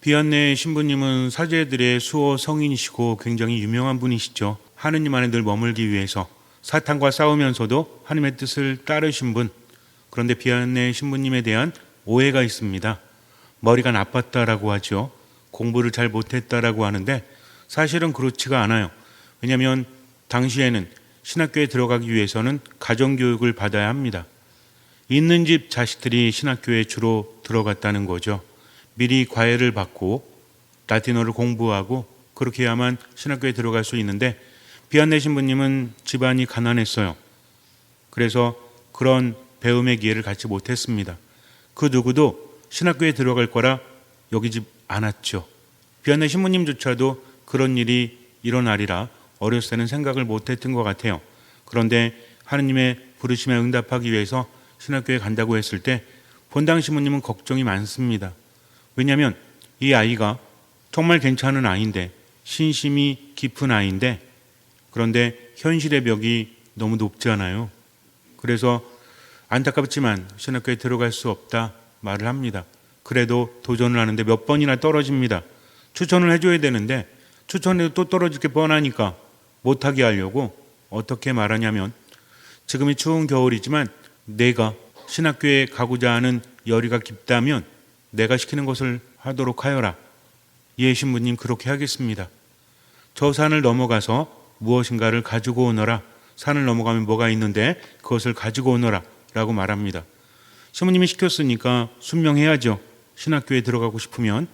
비안내 신부님은 사제들의 수호 성인이시고 굉장히 유명한 분이시죠. 하느님 안에 늘 머물기 위해서 사탄과 싸우면서도 하나님의 뜻을 따르신 분. 그런데 비안내 신부님에 대한 오해가 있습니다. 머리가 나빴다라고 하죠. 공부를 잘 못했다라고 하는데 사실은 그렇지가 않아요. 왜냐하면 당시에는 신학교에 들어가기 위해서는 가정교육을 받아야 합니다. 있는 집 자식들이 신학교에 주로 들어갔다는 거죠. 미리 과외를 받고 라틴어를 공부하고 그렇게 해야만 신학교에 들어갈 수 있는데 비안내 신부님은 집안이 가난했어요. 그래서 그런 배움의 기회를 갖지 못했습니다. 그 누구도 신학교에 들어갈 거라 여기지 않았죠. 비안내 신부님조차도 그런 일이 일어나리라 어렸을 때는 생각을 못했던 것 같아요. 그런데 하느님의 부르심에 응답하기 위해서 신학교에 간다고 했을 때 본당 신부님은 걱정이 많습니다. 왜냐하면 이 아이가 정말 괜찮은 아이인데 신심이 깊은 아이인데 그런데 현실의 벽이 너무 높잖아요. 그래서 안타깝지만 신학교에 들어갈 수 없다 말을 합니다. 그래도 도전을 하는데 몇 번이나 떨어집니다. 추천을 해줘야 되는데 추천해도 또 떨어질 게 뻔하니까 못하게 하려고 어떻게 말하냐면 지금이 추운 겨울이지만 내가 신학교에 가고자 하는 열의가 깊다면 내가 시키는 것을 하도록 하여라. 예, 신부님 그렇게 하겠습니다. 저 산을 넘어가서 무엇인가를 가지고 오너라. 산을 넘어가면 뭐가 있는데 그것을 가지고 오너라 라고 말합니다. 신부님이 시켰으니까 순명해야죠. 신학교에 들어가고 싶으면.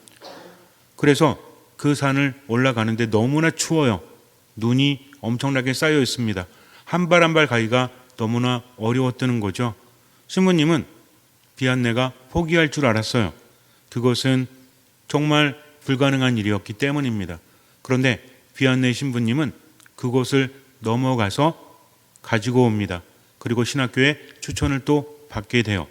그래서 그 산을 올라가는데 너무나 추워요. 눈이 엄청나게 쌓여 있습니다. 한 발 한 발 가기가 너무나 어려웠다는 거죠. 신부님은 비안내가 포기할 줄 알았어요. 그것은 정말 불가능한 일이었기 때문입니다. 그런데 비안내 신부님은 그곳을 넘어가서 가지고 옵니다. 그리고 신학교에 추천을 또 받게 돼요.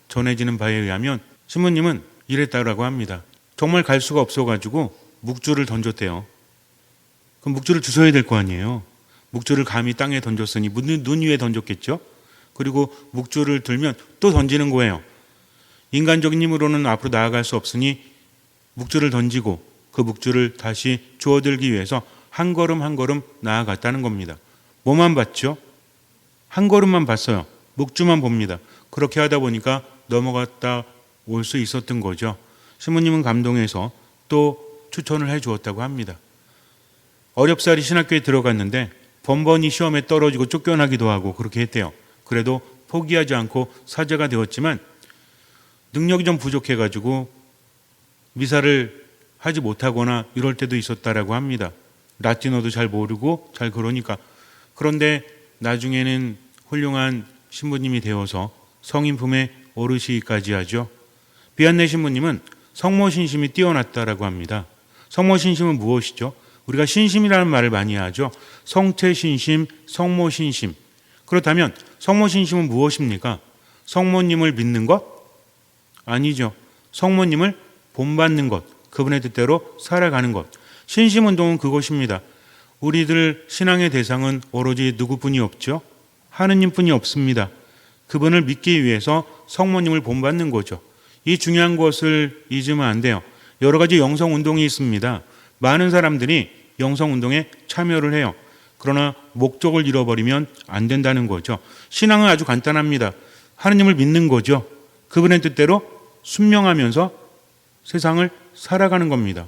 전해지는 바에 의하면 신부님은 이랬다고 합니다. 정말 갈 수가 없어가지고 묵주를 던졌대요. 그럼 묵주를 주워야 될 거 아니에요. 묵주를 감히 땅에 던졌으니 눈 위에 던졌겠죠. 그리고 묵주를 들면 또 던지는 거예요. 인간적인 힘으로는 앞으로 나아갈 수 없으니 묵주를 던지고 그 묵주를 다시 주워들기 위해서 한 걸음 한 걸음 나아갔다는 겁니다. 뭐만 봤죠? 한 걸음만 봤어요. 묵주만 봅니다. 그렇게 하다 보니까 넘어갔다 올 수 있었던 거죠. 신부님은 감동해서 또 추천을 해 주었다고 합니다. 어렵사리 신학교에 들어갔는데 번번이 시험에 떨어지고 쫓겨나기도 하고 그렇게 했대요. 그래도 포기하지 않고 사제가 되었지만 능력이 좀 부족해가지고 미사를 하지 못하거나 이럴 때도 있었다라고 합니다. 라틴어도 잘 모르고 잘 그러니까. 그런데 나중에는 훌륭한 신부님이 되어서 성인 품에 오르시기까지 하죠. 비안내 신부님은 성모신심이 뛰어났다라고 합니다. 성모신심은 무엇이죠? 우리가 신심이라는 말을 많이 하죠. 성체신심, 성모신심. 그렇다면 성모신심은 무엇입니까? 성모님을 믿는 것? 아니죠. 성모님을 본받는 것, 그분의 뜻대로 살아가는 것. 신심운동은 그것입니다. 우리들 신앙의 대상은 오로지 누구뿐이 없죠? 하느님뿐이 없습니다. 그분을 믿기 위해서 성모님을 본받는 거죠. 이 중요한 것을 잊으면 안 돼요. 여러 가지 영성운동이 있습니다. 많은 사람들이 영성운동에 참여를 해요. 그러나 목적을 잃어버리면 안 된다는 거죠. 신앙은 아주 간단합니다. 하느님을 믿는 거죠. 그분의 뜻대로 순명하면서 세상을 살아가는 겁니다.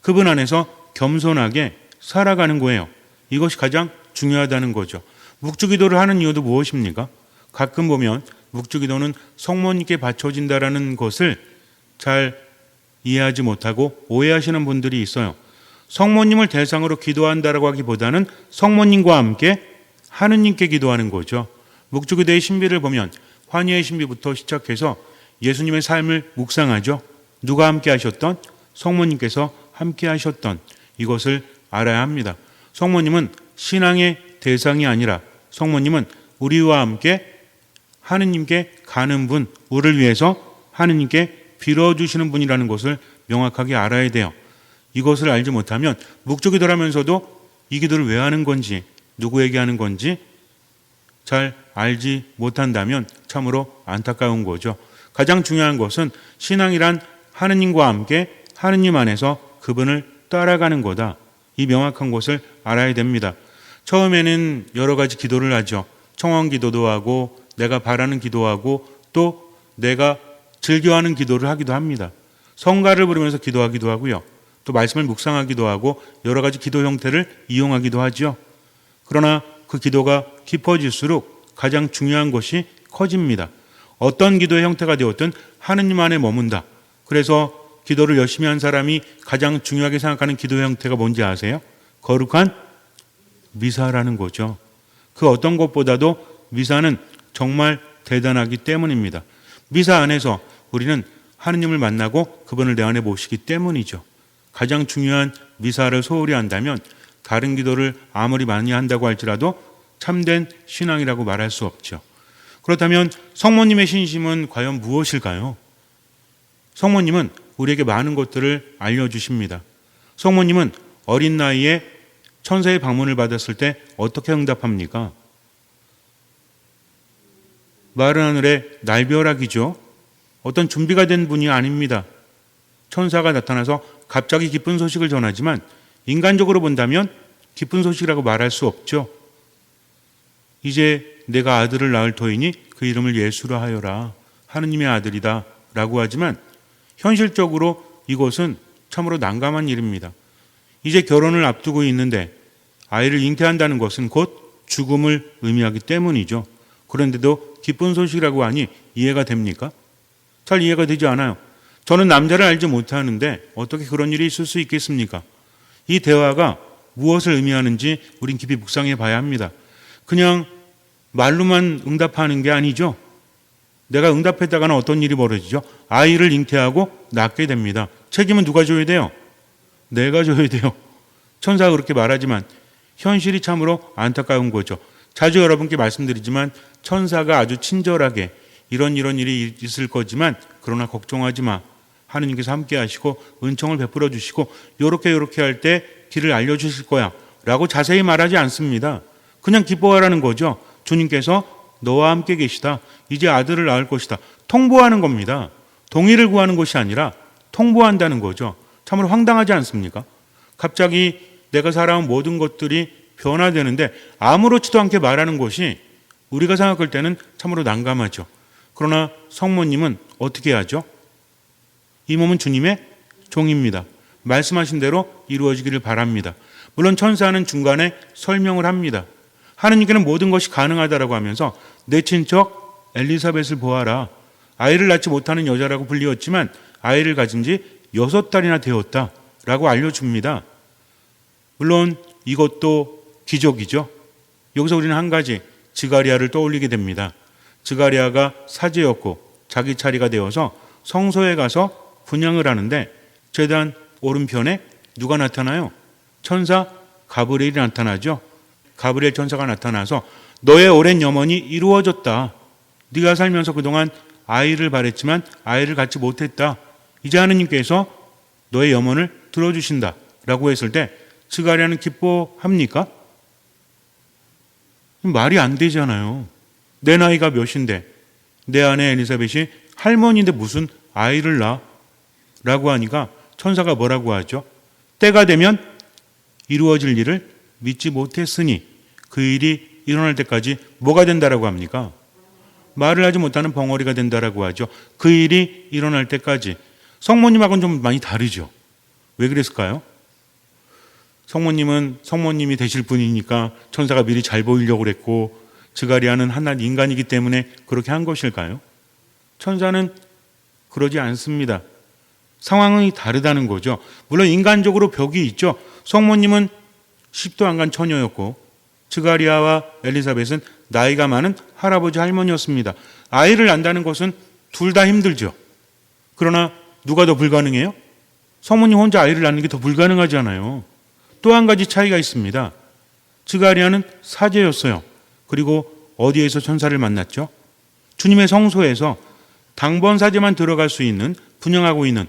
그분 안에서 겸손하게 살아가는 거예요. 이것이 가장 중요하다는 거죠. 묵주기도를 하는 이유도 무엇입니까? 가끔 보면 묵주기도는 성모님께 바쳐진다라는 것을 잘 이해하지 못하고 오해하시는 분들이 있어요. 성모님을 대상으로 기도한다라고 하기보다는 성모님과 함께 하느님께 기도하는 거죠. 묵주기도의 신비를 보면 환희의 신비부터 시작해서 예수님의 삶을 묵상하죠. 누가 함께 하셨던? 성모님께서 함께 하셨던 이것을 알아야 합니다. 성모님은 신앙의 대상이 아니라 성모님은 우리와 함께 하느님께 가는 분, 우리를 위해서 하느님께 빌어주시는 분이라는 것을 명확하게 알아야 돼요. 이것을 알지 못하면 묵주기도를 하면서도 이 기도를 왜 하는 건지, 누구에게 하는 건지 잘 알지 못한다면 참으로 안타까운 거죠. 가장 중요한 것은 신앙이란 하느님과 함께 하느님 안에서 그분을 따라가는 거다. 이 명확한 것을 알아야 됩니다. 처음에는 여러 가지 기도를 하죠. 청원 기도도 하고 내가 바라는 기도하고 또 내가 즐겨하는 기도를 하기도 합니다. 성가를 부르면서 기도하기도 하고요. 또 말씀을 묵상하기도 하고 여러 가지 기도 형태를 이용하기도 하죠. 그러나 그 기도가 깊어질수록 가장 중요한 것이 커집니다. 어떤 기도의 형태가 되었든 하느님 안에 머문다. 그래서 기도를 열심히 한 사람이 가장 중요하게 생각하는 기도 형태가 뭔지 아세요? 거룩한 미사라는 거죠. 그 어떤 것보다도 미사는 정말 대단하기 때문입니다. 미사 안에서 우리는 하느님을 만나고 그분을 내 안에 모시기 때문이죠. 가장 중요한 미사를 소홀히 한다면 다른 기도를 아무리 많이 한다고 할지라도 참된 신앙이라고 말할 수 없죠. 그렇다면 성모님의 신심은 과연 무엇일까요? 성모님은 우리에게 많은 것들을 알려주십니다. 성모님은 어린 나이에 천사의 방문을 받았을 때 어떻게 응답합니까? 마른 하늘의 날벼락이죠. 어떤 준비가 된 분이 아닙니다. 천사가 나타나서 갑자기 기쁜 소식을 전하지만 인간적으로 본다면 기쁜 소식이라고 말할 수 없죠. 이제 내가 아들을 낳을 터이니 그 이름을 예수라 하여라. 하느님의 아들이다 라고 하지만 현실적으로 이것은 참으로 난감한 일입니다. 이제 결혼을 앞두고 있는데 아이를 잉태한다는 것은 곧 죽음을 의미하기 때문이죠. 그런데도 기쁜 소식이라고 하니 이해가 됩니까? 잘 이해가 되지 않아요. 저는 남자를 알지 못하는데 어떻게 그런 일이 있을 수 있겠습니까? 이 대화가 무엇을 의미하는지 우린 깊이 묵상해 봐야 합니다. 그냥 말로만 응답하는 게 아니죠. 내가 응답했다가는 어떤 일이 벌어지죠? 아이를 잉태하고 낳게 됩니다. 책임은 누가 져야 돼요? 내가 져야 돼요. 천사가 그렇게 말하지만 현실이 참으로 안타까운 거죠. 자주 여러분께 말씀드리지만 천사가 아주 친절하게 이런 일이 있을 거지만 그러나 걱정하지 마. 하느님께서 함께 하시고 은총을 베풀어 주시고 요렇게 할 때 길을 알려주실 거야 라고 자세히 말하지 않습니다. 그냥 기뻐하라는 거죠. 주님께서 너와 함께 계시다. 이제 아들을 낳을 것이다. 통보하는 겁니다. 동의를 구하는 것이 아니라 통보한다는 거죠. 참으로 황당하지 않습니까? 갑자기 내가 살아온 모든 것들이 변화되는데 아무렇지도 않게 말하는 것이 우리가 생각할 때는 참으로 난감하죠. 그러나 성모님은 어떻게 하죠? 이 몸은 주님의 종입니다. 말씀하신 대로 이루어지기를 바랍니다. 물론 천사는 중간에 설명을 합니다. 하느님께는 모든 것이 가능하다라고 하면서 내 친척 엘리사벳을 보아라. 아이를 낳지 못하는 여자라고 불리웠지만 아이를 가진 지 6달이나 되었다라고 알려줍니다. 물론 이것도 기적이죠. 여기서 우리는 한 가지 스가랴를 떠올리게 됩니다. 스가랴가 사제였고 자기 차례가 되어서 성소에 가서 분향을 하는데 제단 오른편에 누가 나타나요? 천사 가브리엘이 나타나죠. 가브리엘 천사가 나타나서 너의 오랜 염원이 이루어졌다. 네가 살면서 그동안 아이를 바랬지만 아이를 갖지 못했다. 이제 하느님께서 너의 염원을 들어주신다 라고 했을 때 스가랴는 기뻐합니까? 말이 안 되잖아요. 내 나이가 몇인데 내 아내 엘리사벳이 할머니인데 무슨 아이를 낳아? 라고 하니까 천사가 뭐라고 하죠? 때가 되면 이루어질 일을 믿지 못했으니 그 일이 일어날 때까지 뭐가 된다라고 합니까? 말을 하지 못하는 벙어리가 된다라고 하죠. 그 일이 일어날 때까지. 성모님하고는 좀 많이 다르죠. 왜 그랬을까요? 성모님은 성모님이 되실 분이니까 천사가 미리 잘 보이려고 그랬고 스가랴는 한낱 인간이기 때문에 그렇게 한 것일까요? 천사는 그러지 않습니다. 상황이 다르다는 거죠. 물론 인간적으로 벽이 있죠. 성모님은 10도 안 간 처녀였고 스가랴와 엘리사벳은 나이가 많은 할아버지 할머니였습니다. 아이를 낳는다는 것은 둘 다 힘들죠. 그러나 누가 더 불가능해요? 성모님 혼자 아이를 낳는 게 더 불가능하잖아요. 또 한 가지 차이가 있습니다. 스가랴는 사제였어요. 그리고 어디에서 천사를 만났죠? 주님의 성소에서 당번 사제만 들어갈 수 있는 분향하고 있는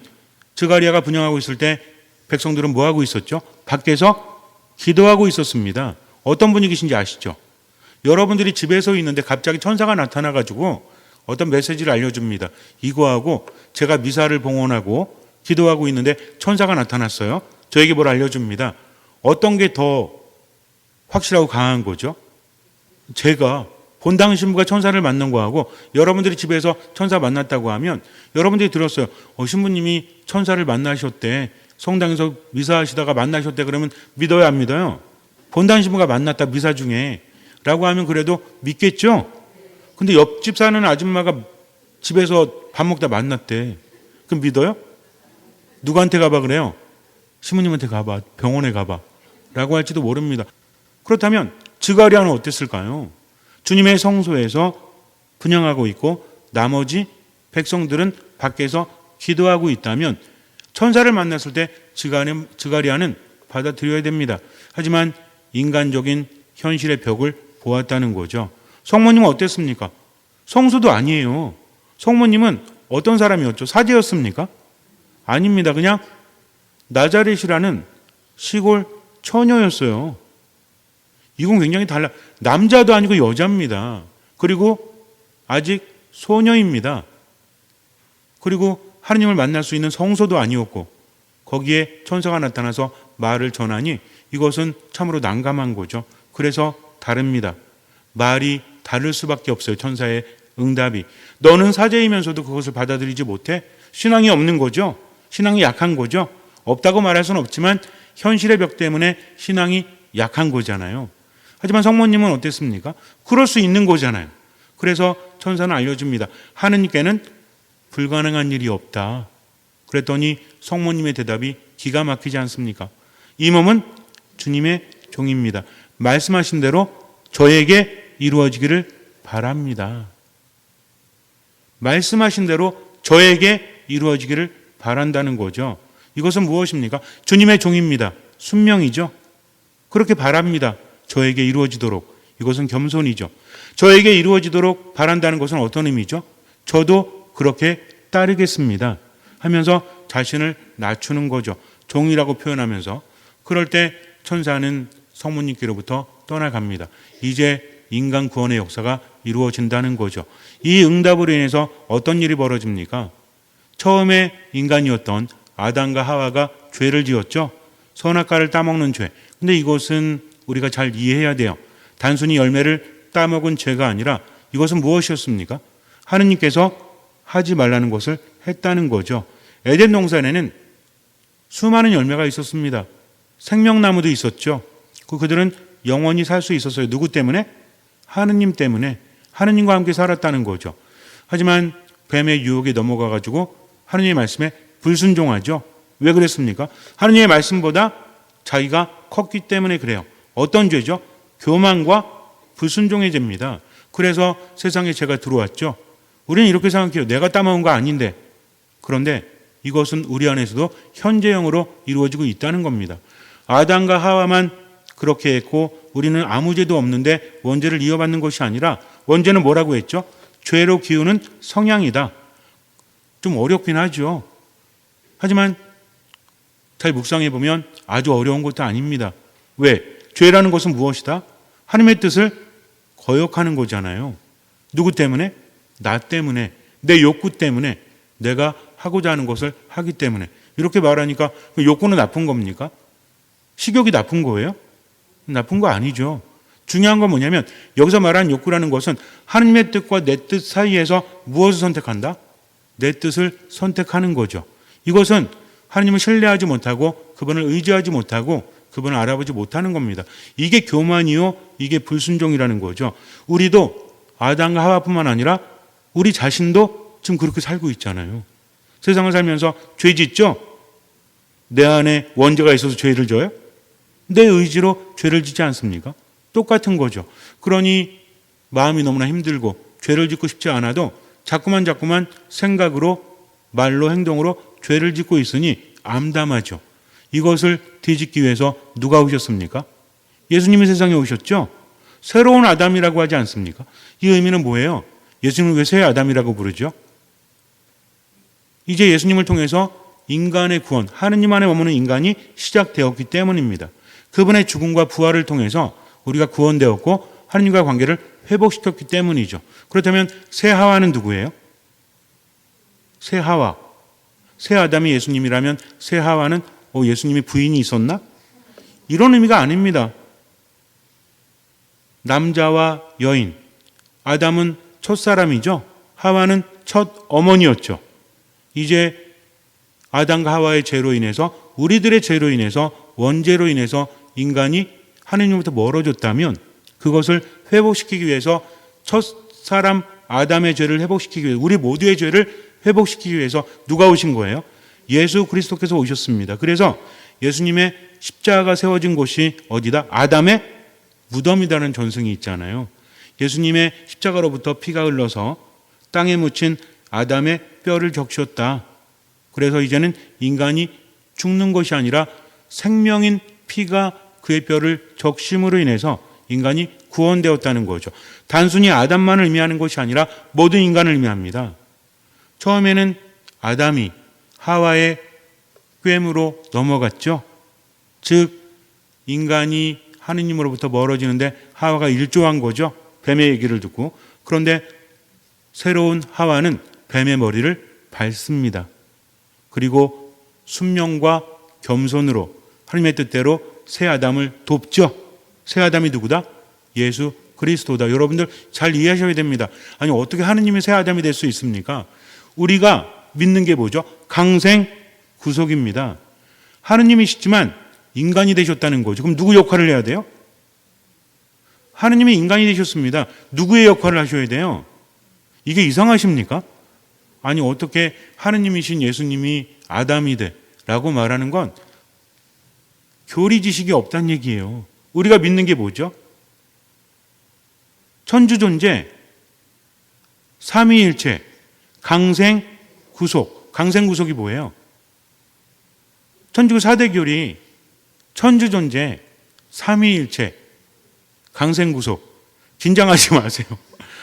스가랴가 분향하고 있을 때 백성들은 뭐 하고 있었죠? 밖에서 기도하고 있었습니다. 어떤 분위기신지 아시죠? 여러분들이 집에서 있는데 갑자기 천사가 나타나가지고 어떤 메시지를 알려줍니다. 이거하고 제가 미사를 봉헌하고 기도하고 있는데 천사가 나타났어요. 저에게 뭘 알려줍니다. 어떤 게 더 확실하고 강한 거죠? 제가 본당 신부가 천사를 만난 거하고 여러분들이 집에서 천사 만났다고 하면 여러분들이 들었어요. 신부님이 천사를 만나셨대. 성당에서 미사하시다가 만나셨대. 그러면 믿어요, 안 믿어요? 본당 신부가 만났다, 미사 중에. 라고 하면 그래도 믿겠죠? 근데 옆집 사는 아줌마가 집에서 밥 먹다 만났대. 그럼 믿어요? 누구한테 가봐 그래요? 신부님한테 가봐. 병원에 가봐. 라고 할지도 모릅니다. 그렇다면 스가랴는 어땠을까요? 주님의 성소에서 분향하고 있고 나머지 백성들은 밖에서 기도하고 있다면 천사를 만났을 때 스가랴는 받아들여야 됩니다. 하지만 인간적인 현실의 벽을 보았다는 거죠. 성모님은 어땠습니까? 성수도 아니에요. 성모님은 어떤 사람이었죠? 사제였습니까? 아닙니다. 그냥 나자렛이라는 시골 처녀였어요. 이건 굉장히 달라. 남자도 아니고 여자입니다. 그리고 아직 소녀입니다. 그리고 하느님을 만날 수 있는 성소도 아니었고 거기에 천사가 나타나서 말을 전하니 이것은 참으로 난감한 거죠. 그래서 다릅니다. 말이 다를 수밖에 없어요. 천사의 응답이. 너는 사제이면서도 그것을 받아들이지 못해? 신앙이 없는 거죠. 신앙이 약한 거죠. 없다고 말할 수는 없지만 현실의 벽 때문에 신앙이 약한 거잖아요. 하지만 성모님은 어땠습니까? 그럴 수 있는 거잖아요. 그래서 천사는 알려줍니다. 하느님께는 불가능한 일이 없다. 그랬더니 성모님의 대답이 기가 막히지 않습니까? 이 몸은 주님의 종입니다. 말씀하신 대로 저에게 이루어지기를 바랍니다. 말씀하신 대로 저에게 이루어지기를 바란다는 거죠. 이것은 무엇입니까? 주님의 종입니다. 순명이죠. 그렇게 바랍니다. 저에게 이루어지도록. 이것은 겸손이죠. 저에게 이루어지도록 바란다는 것은 어떤 의미죠? 저도 그렇게 따르겠습니다 하면서 자신을 낮추는 거죠. 종이라고 표현하면서. 그럴 때 천사는 성모님께로부터 떠나갑니다. 이제 인간 구원의 역사가 이루어진다는 거죠. 이 응답으로 인해서 어떤 일이 벌어집니까? 처음에 인간이었던 아담과 하와가 죄를 지었죠. 선악과를 따먹는 죄. 근데 이것은 우리가 잘 이해해야 돼요. 단순히 열매를 따먹은 죄가 아니라 이것은 무엇이었습니까? 하느님께서 하지 말라는 것을 했다는 거죠. 에덴 동산에는 수많은 열매가 있었습니다. 생명나무도 있었죠. 그들은 영원히 살 수 있었어요. 누구 때문에? 하느님 때문에. 하느님과 함께 살았다는 거죠. 하지만 뱀의 유혹에 넘어가가지고 하느님의 말씀에 불순종하죠. 왜 그랬습니까? 하느님의 말씀보다 자기가 컸기 때문에 그래요. 어떤 죄죠? 교만과 불순종의 죄입니다. 그래서 세상에 죄가 들어왔죠. 우리는 이렇게 생각해요. 내가 따먹은 거 아닌데. 그런데 이것은 우리 안에서도 현재형으로 이루어지고 있다는 겁니다. 아담과 하와만 그렇게 했고 우리는 아무 죄도 없는데 원죄를 이어받는 것이 아니라 원죄는 뭐라고 했죠? 죄로 기우는 성향이다. 좀 어렵긴 하죠. 하지만 잘 묵상해 보면 아주 어려운 것도 아닙니다. 왜? 죄라는 것은 무엇이다? 하나님의 뜻을 거역하는 거잖아요. 누구 때문에? 나 때문에, 내 욕구 때문에, 내가 하고자 하는 것을 하기 때문에. 이렇게 말하니까 그 욕구는 나쁜 겁니까? 식욕이 나쁜 거예요? 나쁜 거 아니죠. 중요한 건 뭐냐면 여기서 말하는 욕구라는 것은 하나님의 뜻과 내 뜻 사이에서 무엇을 선택한다? 내 뜻을 선택하는 거죠. 이것은 하나님을 신뢰하지 못하고 그분을 의지하지 못하고 그분을 알아보지 못하는 겁니다. 이게 교만이요, 이게 불순종이라는 거죠. 우리도 아담과 하와뿐만 아니라 우리 자신도 지금 그렇게 살고 있잖아요. 세상을 살면서 죄 짓죠? 내 안에 원죄가 있어서 죄를 져요? 내 의지로 죄를 짓지 않습니까? 똑같은 거죠. 그러니 마음이 너무나 힘들고 죄를 짓고 싶지 않아도 자꾸만 생각으로 말로 행동으로 죄를 짓고 있으니 암담하죠. 이것을 뒤집기 위해서 누가 오셨습니까? 예수님이 세상에 오셨죠? 새로운 아담이라고 하지 않습니까? 이 의미는 뭐예요? 예수님을 왜 새 아담이라고 부르죠? 이제 예수님을 통해서 인간의 구원, 하느님 안에 머무는 인간이 시작되었기 때문입니다. 그분의 죽음과 부활을 통해서 우리가 구원되었고 하느님과의 관계를 회복시켰기 때문이죠. 그렇다면 새 하와는 누구예요? 새 하와. 새 아담이 예수님이라면 새 하와는 예수님이 부인이 있었나? 이런 의미가 아닙니다. 남자와 여인. 아담은 첫사람이죠. 하와는 첫 어머니였죠. 이제 아담과 하와의 죄로 인해서, 우리들의 죄로 인해서, 원죄로 인해서 인간이 하느님으로부터 멀어졌다면 그것을 회복시키기 위해서, 첫사람 아담의 죄를 회복시키기 위해서, 우리 모두의 죄를 회복시키기 위해서 누가 오신 거예요? 예수 그리스도께서 오셨습니다. 그래서 예수님의 십자가가 세워진 곳이 어디다? 아담의 무덤이라는 전승이 있잖아요. 예수님의 십자가로부터 피가 흘러서 땅에 묻힌 아담의 뼈를 적셨다. 그래서 이제는 인간이 죽는 것이 아니라 생명인 피가 그의 뼈를 적심으로 인해서 인간이 구원되었다는 거죠. 단순히 아담만을 의미하는 것이 아니라 모든 인간을 의미합니다. 처음에는 아담이 하와의 꾀으로 넘어갔죠. 즉 인간이 하느님으로부터 멀어지는데 하와가 일조한 거죠. 뱀의 얘기를 듣고. 그런데 새로운 하와는 뱀의 머리를 밟습니다. 그리고 순명과 겸손으로 하나님의 뜻대로 새 아담을 돕죠. 새 아담이 누구다? 예수 그리스도다. 여러분들 잘 이해하셔야 됩니다. 아니 어떻게 하느님이 새 아담이 될 수 있습니까? 우리가 믿는 게 뭐죠? 강생 구속입니다. 하느님이시지만 인간이 되셨다는 거죠. 그럼 누구 역할을 해야 돼요? 하느님이 인간이 되셨습니다. 누구의 역할을 하셔야 돼요? 이게 이상하십니까? 아니 어떻게 하느님이신 예수님이 아담이 돼? 라고 말하는 건 교리 지식이 없다는 얘기예요. 우리가 믿는 게 뭐죠? 천주존재, 삼위일체, 강생구속. 강생구속이 뭐예요? 천주교 4대교리 천주존재, 삼위일체, 강생구속. 긴장하지 마세요.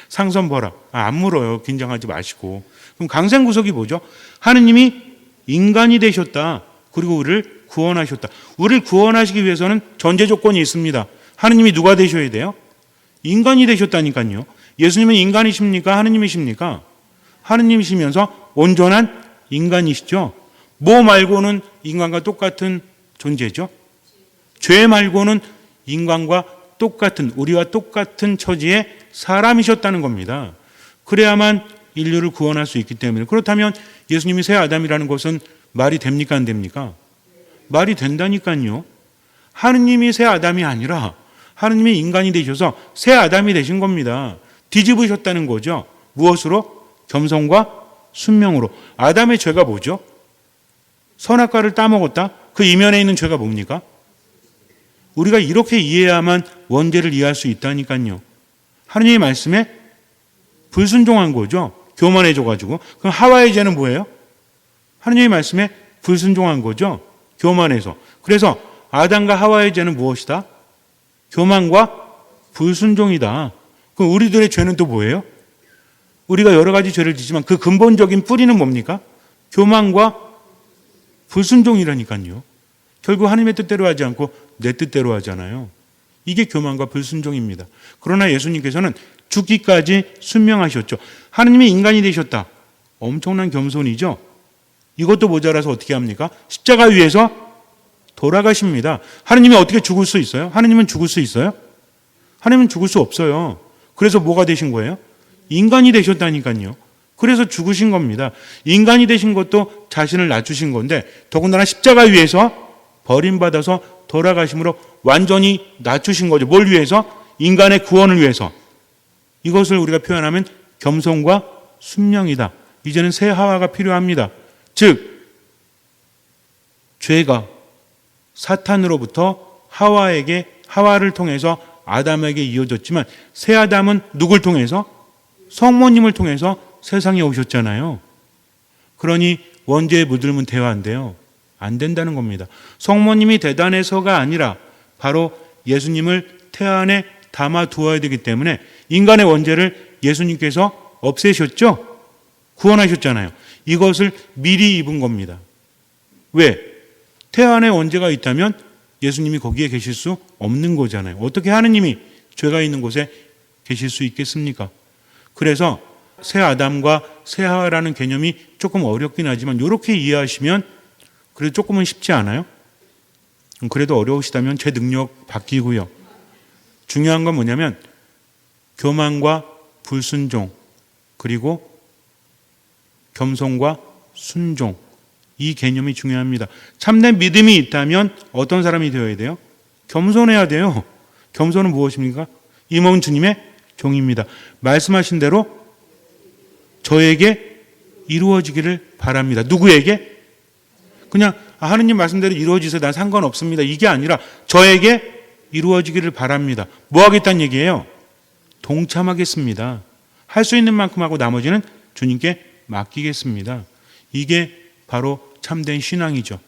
상선벌합. 안 물어요. 긴장하지 마시고. 그럼 강생구속이 뭐죠? 하느님이 인간이 되셨다. 그리고 우리를 구원하셨다. 우리를 구원하시기 위해서는 전제 조건이 있습니다. 하느님이 누가 되셔야 돼요? 인간이 되셨다니까요. 예수님은 인간이십니까? 하느님이십니까? 하느님이시면서 온전한 인간이시죠. 뭐 말고는 인간과 똑같은 존재죠. 죄 말고는 인간과 똑같은, 우리와 똑같은 처지의 사람이셨다는 겁니다. 그래야만 인류를 구원할 수 있기 때문에. 그렇다면 예수님이 새 아담이라는 것은 말이 됩니까? 안 됩니까? 말이 된다니까요. 하느님이 새 아담이 아니라 하느님이 인간이 되셔서 새 아담이 되신 겁니다. 뒤집으셨다는 거죠. 무엇으로? 겸손과 순명으로. 아담의 죄가 뭐죠? 선악과를 따먹었다? 그 이면에 있는 죄가 뭡니까? 우리가 이렇게 이해해야만 원죄를 이해할 수 있다니까요. 하느님의 말씀에 불순종한 거죠. 교만해져가지고. 그럼 하와의 죄는 뭐예요? 하느님의 말씀에 불순종한 거죠. 교만해서. 그래서 아담과 하와의 죄는 무엇이다? 교만과 불순종이다. 그럼 우리들의 죄는 또 뭐예요? 우리가 여러 가지 죄를 짓지만 그 근본적인 뿌리는 뭡니까? 교만과 불순종이라니까요. 결국 하나님의 뜻대로 하지 않고 내 뜻대로 하잖아요. 이게 교만과 불순종입니다. 그러나 예수님께서는 죽기까지 순명하셨죠. 하느님이 인간이 되셨다. 엄청난 겸손이죠. 이것도 모자라서 어떻게 합니까? 십자가 위에서 돌아가십니다. 하느님이 어떻게 죽을 수 있어요? 하느님은 죽을 수 있어요? 하느님은 죽을 수 없어요. 그래서 뭐가 되신 거예요? 인간이 되셨다니까요. 그래서 죽으신 겁니다. 인간이 되신 것도 자신을 낮추신 건데 더군다나 십자가 위에서 버림받아서 돌아가심으로 완전히 낮추신 거죠. 뭘 위해서? 인간의 구원을 위해서. 이것을 우리가 표현하면 겸손과 순명이다. 이제는 새 하와가 필요합니다. 즉 죄가 사탄으로부터 하와를 통해서 아담에게 이어졌지만 새 아담은 누굴 통해서? 성모님을 통해서 세상에 오셨잖아요. 그러니 원죄에 물들면 돼야 안 돼요. 안 된다는 겁니다. 성모님이 대단해서가 아니라 바로 예수님을 태안에 담아 두어야 되기 때문에 인간의 원죄를 예수님께서 없애셨죠? 구원하셨잖아요. 이것을 미리 입은 겁니다. 왜? 태안에 원죄가 있다면 예수님이 거기에 계실 수 없는 거잖아요. 어떻게 하느님이 죄가 있는 곳에 계실 수 있겠습니까? 그래서 새 아담과 새 하와라는 개념이 조금 어렵긴 하지만 이렇게 이해하시면 그래도 조금은 쉽지 않아요? 그래도 어려우시다면 제 능력 바뀌고요. 중요한 건 뭐냐면 교만과 불순종 그리고 겸손과 순종, 이 개념이 중요합니다. 참된 믿음이 있다면 어떤 사람이 되어야 돼요? 겸손해야 돼요. 겸손은 무엇입니까? 이 몸은 주님의 종입니다. 말씀하신 대로 저에게 이루어지기를 바랍니다. 누구에게? 그냥 하느님 말씀대로 이루어지세요. 난 상관없습니다. 이게 아니라 저에게 이루어지기를 바랍니다. 뭐 하겠다는 얘기예요? 동참하겠습니다. 할 수 있는 만큼 하고 나머지는 주님께 맡기겠습니다. 이게 바로 참된 신앙이죠.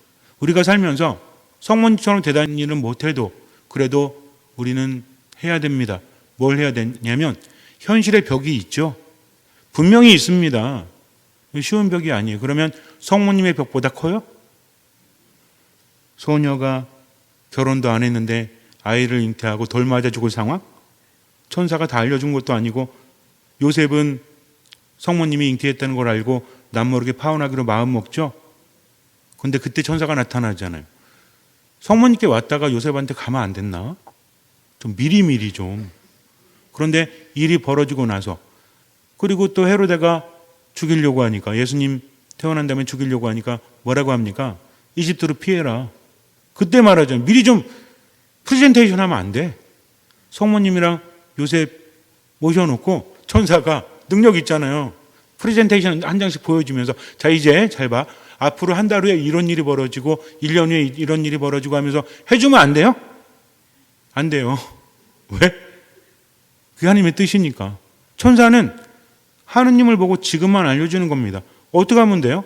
우리가 살면서 성모님처럼 대단한 일은 못해도 그래도 우리는 해야 됩니다. 뭘 해야 되냐면 현실의 벽이 있죠. 분명히 있습니다. 쉬운 벽이 아니에요. 그러면 성모님의 벽보다 커요? 소녀가 결혼도 안 했는데 아이를 잉태하고 돌 맞아 죽을 상황? 천사가 다 알려준 것도 아니고 요셉은 성모님이 잉태했다는 걸 알고 남모르게 파혼하기로 마음먹죠. 근데 그때 천사가 나타나잖아요. 성모님께 왔다가 요셉한테 가면 안 됐나? 좀 미리미리 좀. 그런데 일이 벌어지고 나서 그리고 또 헤로데가 죽이려고 하니까 예수님 태어난 다음에 죽이려고 하니까 뭐라고 합니까? 이집트로 피해라. 그때 말하잖아요. 미리 좀 프레젠테이션 하면 안 돼. 성모님이랑 요셉 모셔놓고 천사가 능력 있잖아요. 프레젠테이션 한 장씩 보여주면서 자 이제 잘 봐. 앞으로 한 달 후에 이런 일이 벌어지고 1년 후에 이런 일이 벌어지고 하면서 해주면 안 돼요? 안 돼요. 왜? 그게 하나님의 뜻이니까. 천사는 하느님을 보고 지금만 알려주는 겁니다. 어떻게 하면 돼요?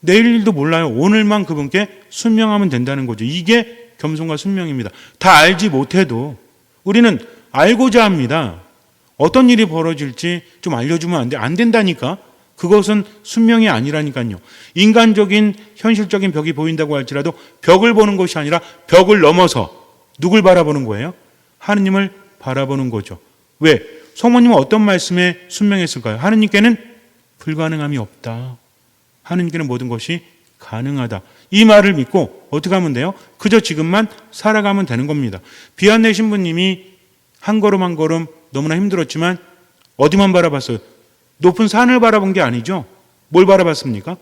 내일 일도 몰라요. 오늘만 그분께 순명하면 된다는 거죠. 이게 겸손과 순명입니다. 다 알지 못해도 우리는 알고자 합니다. 어떤 일이 벌어질지 좀 알려주면 안 돼. 안 된다니까. 그것은 순명이 아니라니까요. 인간적인 현실적인 벽이 보인다고 할지라도 벽을 보는 것이 아니라 벽을 넘어서 누굴 바라보는 거예요? 하느님을 바라보는 거죠. 왜? 성모님은 어떤 말씀에 순명했을까요? 하느님께는 불가능함이 없다. 하느님께는 모든 것이 가능하다. 이 말을 믿고 어떻게 하면 돼요? 그저 지금만 살아가면 되는 겁니다. 비안내 신부님이 한 걸음 한 걸음 너무나 힘들었지만 어디만 바라봤어요? 높은 산을 바라본 게 아니죠. 뭘 바라봤습니까?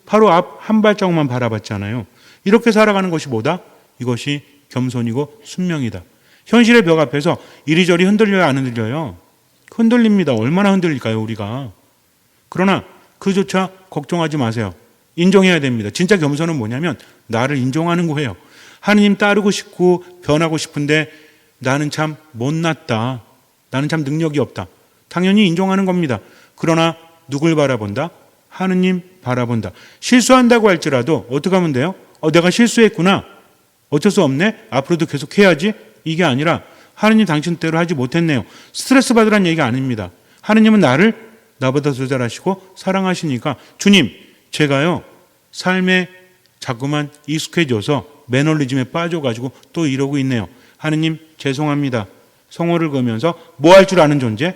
바로 앞 한 발자국만 바라봤잖아요. 이렇게 살아가는 것이 뭐다? 이것이 겸손이고 순명이다. 현실의 벽 앞에서 이리저리 흔들려요, 안 흔들려요? 흔들립니다. 얼마나 흔들릴까요, 우리가? 그러나 그조차 걱정하지 마세요. 인정해야 됩니다. 진짜 겸손은 뭐냐면 나를 인정하는 거예요. 하느님 따르고 싶고 변하고 싶은데 나는 참 못났다. 나는 참 능력이 없다. 당연히 인정하는 겁니다. 그러나 누굴 바라본다? 하느님 바라본다. 실수한다고 할지라도 어떻게 하면 돼요? 내가 실수했구나. 어쩔 수 없네. 앞으로도 계속 해야지. 이게 아니라 하느님 당신 대로 하지 못했네요. 스트레스 받으라는 얘기가 아닙니다. 하느님은 나보다 더 잘하시고 사랑하시니까 주님 제가요 삶에 자꾸만 익숙해져서 매너리즘에 빠져가지고 또 이러고 있네요. 하느님 죄송합니다. 성호를 그으면서 뭐 할 줄 아는 존재?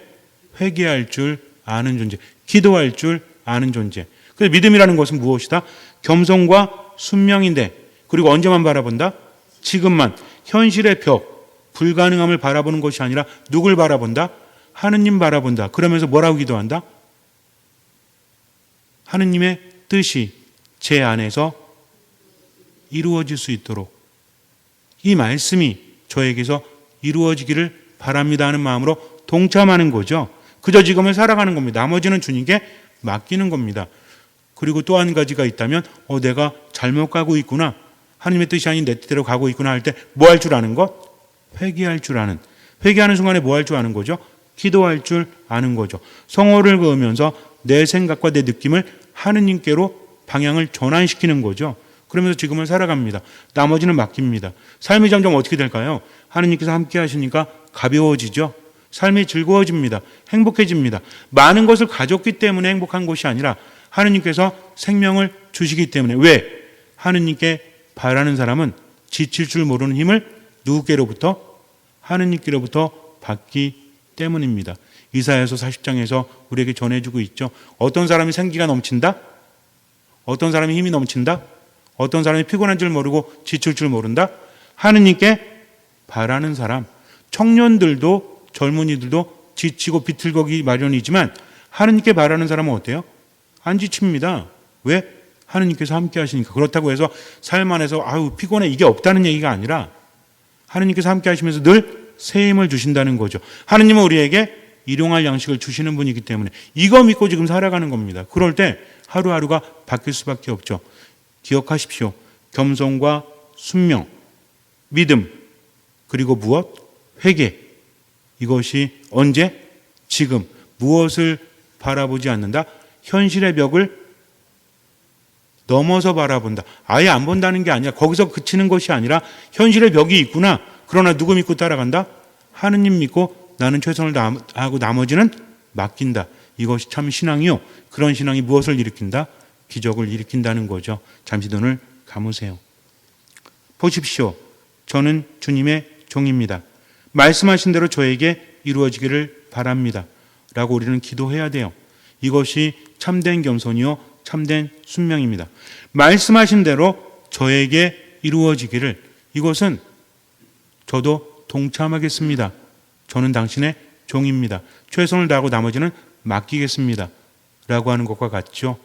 회개할 줄 아는 존재. 기도할 줄 아는 존재. 그래서 믿음이라는 것은 무엇이다? 겸손과 순명인데 그리고 언제만 바라본다? 지금만. 현실의 벽, 불가능함을 바라보는 것이 아니라 누굴 바라본다? 하느님 바라본다. 그러면서 뭐라고 기도한다? 하느님의 뜻이 제 안에서 이루어질 수 있도록 이 말씀이 저에게서 이루어지기를 바랍니다 하는 마음으로 동참하는 거죠. 그저 지금을 살아가는 겁니다. 나머지는 주님께 맡기는 겁니다. 그리고 또 한 가지가 있다면 내가 잘못 가고 있구나. 하나님의 뜻이 아닌 내 뜻대로 가고 있구나 할 때 뭐 할 줄 아는 것? 회개할 줄 아는. 회개하는 순간에 뭐 할 줄 아는 거죠? 기도할 줄 아는 거죠. 성호를 그으면서 내 생각과 내 느낌을 하느님께로 방향을 전환시키는 거죠. 그러면서 지금을 살아갑니다. 나머지는 맡깁니다. 삶이 점점 어떻게 될까요? 하느님께서 함께 하시니까 가벼워지죠. 삶이 즐거워집니다. 행복해집니다. 많은 것을 가졌기 때문에 행복한 것이 아니라 하느님께서 생명을 주시기 때문에. 왜? 하느님께 바라는 사람은 지칠 줄 모르는 힘을 누구께로부터? 하느님께로부터 받기 때문입니다. 이사야서 40장에서 우리에게 전해주고 있죠. 어떤 사람이 생기가 넘친다? 어떤 사람이 힘이 넘친다? 어떤 사람이 피곤한 줄 모르고 지칠 줄 모른다? 하느님께 바라는 사람, 청년들도 젊은이들도 지치고 비틀거기 마련이지만 하느님께 바라는 사람은 어때요? 안 지칩니다. 왜? 하느님께서 함께 하시니까. 그렇다고 해서 삶 안에서 아유 피곤해 이게 없다는 얘기가 아니라 하느님께서 함께 하시면서 늘 새 힘을 주신다는 거죠. 하느님은 우리에게 일용할 양식을 주시는 분이기 때문에 이거 믿고 지금 살아가는 겁니다. 그럴 때 하루하루가 바뀔 수밖에 없죠. 기억하십시오. 겸손과 순명, 믿음, 그리고 무엇? 회개. 이것이 언제? 지금. 무엇을 바라보지 않는다? 현실의 벽을 넘어서 바라본다. 아예 안 본다는 게 아니라 거기서 그치는 것이 아니라 현실의 벽이 있구나. 그러나 누구 믿고 따라간다? 하느님 믿고 나는 최선을 다하고 나머지는 맡긴다. 이것이 참 신앙이요. 그런 신앙이 무엇을 일으킨다? 기적을 일으킨다는 거죠. 잠시 눈을 감으세요. 보십시오. 저는 주님의 종입니다. 말씀하신 대로 저에게 이루어지기를 바랍니다. 라고 우리는 기도해야 돼요. 이것이 참된 겸손이요. 참된 순명입니다. 말씀하신 대로 저에게 이루어지기를, 이것은 저도 동참하겠습니다. 저는 당신의 종입니다. 최선을 다하고 나머지는 맡기겠습니다. 라고 하는 것과 같죠.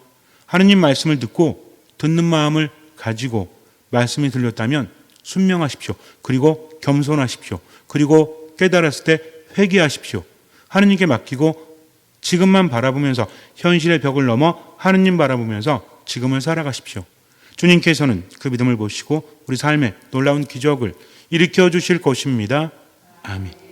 하느님 말씀을 듣고 듣는 마음을 가지고 말씀이 들렸다면 순명하십시오. 그리고 겸손하십시오. 그리고 깨달았을 때 회개하십시오. 하느님께 맡기고 지금만 바라보면서 현실의 벽을 넘어 하느님 바라보면서 지금을 살아가십시오. 주님께서는 그 믿음을 보시고 우리 삶에 놀라운 기적을 일으켜 주실 것입니다. 아멘.